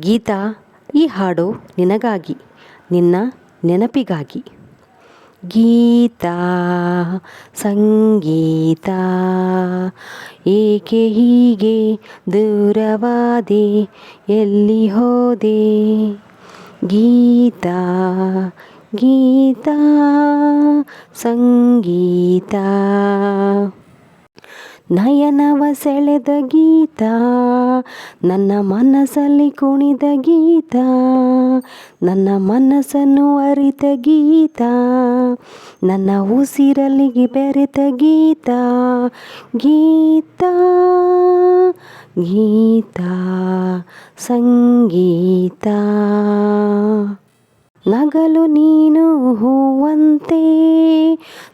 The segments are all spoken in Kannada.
ಗೀತಾ, ಈ ಹಾಡು ನಿನಗಾಗಿ, ನಿನ್ನ ನೆನಪಿಗಾಗಿ. ಗೀತಾ ಸಂಗೀತ, ಏಕೆ ಹೀಗೆ ದೂರವಾದೆ, ಎಲ್ಲಿ ಹೋದೆ. ಗೀತಾ ಗೀತಾ ಸಂಗೀತ, ನಯನವ ಸೆಳೆದ ಗೀತ, ನನ್ನ ಮನಸ್ಸಲ್ಲಿ ಕುಣಿದ ಗೀತ, ನನ್ನ ಮನಸ್ಸನ್ನು ಅರಿತ ಗೀತ, ನನ್ನ ಉಸಿರಲ್ಲಿ ಬೆರೆತ ಗೀತ. ಗೀತ ಗೀತ ಸಂಗೀತ, ನಗಲು ನೀನು ಹೂವಂತೆ,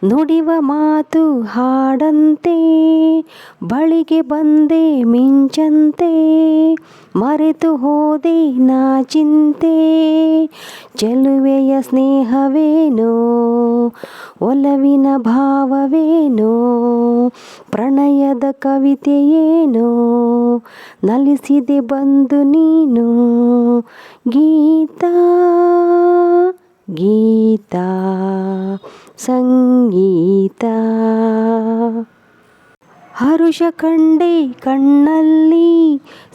ನುಡಿವ ಮಾತು ಹಾಡಂತೆ, ಬಳಿಗೆ ಬಂದೆ ಮಿಂಚಂತೆ, ಮರೆತು ಹೋದೆ ನಾ ಚಿಂತೆ. ಚೆಲುವೆಯ ಸ್ನೇಹವೇನೋ, ಒಲವಿನ ಭಾವವೇನೋ, ಪ್ರಣಯದ ಕವಿತೆಯೇನೋ, ನಲಿಸಿದೆ ಬಂದು ನೀನು. ಗೀತಾ ಗೀತಾ ಸಂಗೀತ, ಹರುಷ ಕಂಡೆ ಕಣ್ಣಲ್ಲಿ,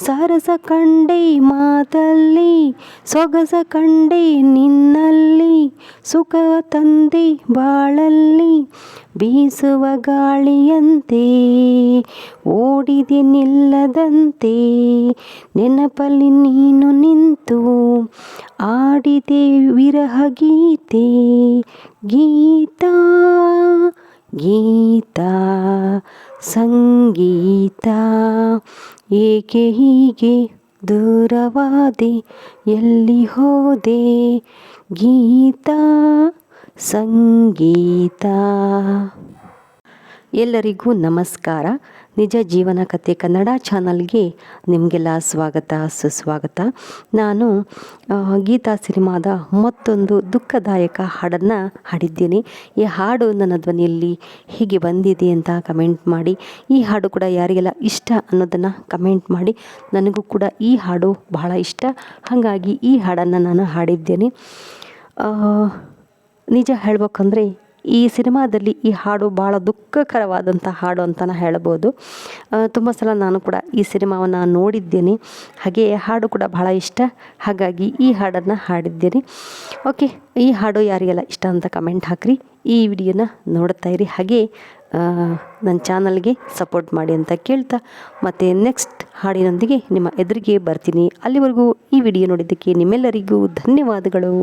ಸರಸ ಕಂಡೆ ಮಾತಲ್ಲಿ, ಸೊಗಸ ಕಂಡೆ ನಿನ್ನಲ್ಲಿ, ಸುಖ ತಂದೆ ಬಾಳಲ್ಲಿ. ಬೀಸುವ ಗಾಳಿಯಂತೆ ಓಡಿದೆ ನಿಲ್ಲದಂತೆ, ನೆನಪಲ್ಲಿ ನೀನು ನಿಂತು ಆಡಿದೆ ವಿರಹ ಗೀತೆ. ಗೀತಾ ಗೀತಾ ಸಂಗೀತ, ಏಕೆ ಹೀಗೆ ದೂರವಾದೆ, ಎಲ್ಲಿ ಹೋದೆ. ಗೀತಾ ಸಂಗೀತ. ಎಲ್ಲರಿಗೂ ನಮಸ್ಕಾರ. ನಿಜ ಜೀವನ ಕಥೆ ಕನ್ನಡ ಚಾನಲ್ಗೆ ನಿಮಗೆಲ್ಲ ಸ್ವಾಗತ ಸುಸ್ವಾಗತ. ನಾನು ಗೀತಾ ಸಿನಿಮಾದ ಮತ್ತೊಂದು ದುಃಖದಾಯಕ ಹಾಡನ್ನು ಹಾಡಿದ್ದೀನಿ. ಈ ಹಾಡು ನನ್ನ ಧ್ವನಿಯಲ್ಲಿ ಹೀಗೆ ಬಂದಿದೆ ಅಂತ ಕಮೆಂಟ್ ಮಾಡಿ. ಈ ಹಾಡು ಕೂಡ ಯಾರಿಗೆಲ್ಲ ಇಷ್ಟ ಅನ್ನೋದನ್ನು ಕಮೆಂಟ್ ಮಾಡಿ. ನನಗೂ ಕೂಡ ಈ ಹಾಡು ಬಹಳ ಇಷ್ಟ, ಹಾಗಾಗಿ ಈ ಹಾಡನ್ನು ನಾನು ಹಾಡಿದ್ದೇನೆ. ನಿಜ ಹೇಳ್ಬೇಕಂದ್ರೆ ಈ ಸಿನಿಮಾದಲ್ಲಿ ಈ ಹಾಡು ಭಾಳ ದುಃಖಕರವಾದಂಥ ಹಾಡು ಅಂತಲೇ ಹೇಳ್ಬೋದು. ತುಂಬ ಸಲ ನಾನು ಕೂಡ ಈ ಸಿನಿಮಾವನ್ನು ನೋಡಿದ್ದೇನೆ, ಹಾಗೆ ಹಾಡು ಕೂಡ ಬಹಳ ಇಷ್ಟ, ಹಾಗಾಗಿ ಈ ಹಾಡನ್ನು ಹಾಡಿದ್ದೇನೆ. ಓಕೆ, ಈ ಹಾಡು ಯಾರಿಗೆಲ್ಲ ಇಷ್ಟ ಅಂತ ಕಮೆಂಟ್ ಹಾಕಿರಿ. ಈ ವಿಡಿಯೋನ ನೋಡ್ತಾ ಇರಿ, ಹಾಗೆ ನನ್ನ ಚಾನಲ್ಗೆ ಸಪೋರ್ಟ್ ಮಾಡಿ ಅಂತ ಕೇಳ್ತಾ, ಮತ್ತು ನೆಕ್ಸ್ಟ್ ಹಾಡಿನೊಂದಿಗೆ ನಿಮ್ಮ ಎದುರಿಗೆ ಬರ್ತೀನಿ. ಅಲ್ಲಿವರೆಗೂ ಈ ವಿಡಿಯೋ ನೋಡಿದ್ದಕ್ಕೆ ನಿಮ್ಮೆಲ್ಲರಿಗೂ ಧನ್ಯವಾದಗಳು.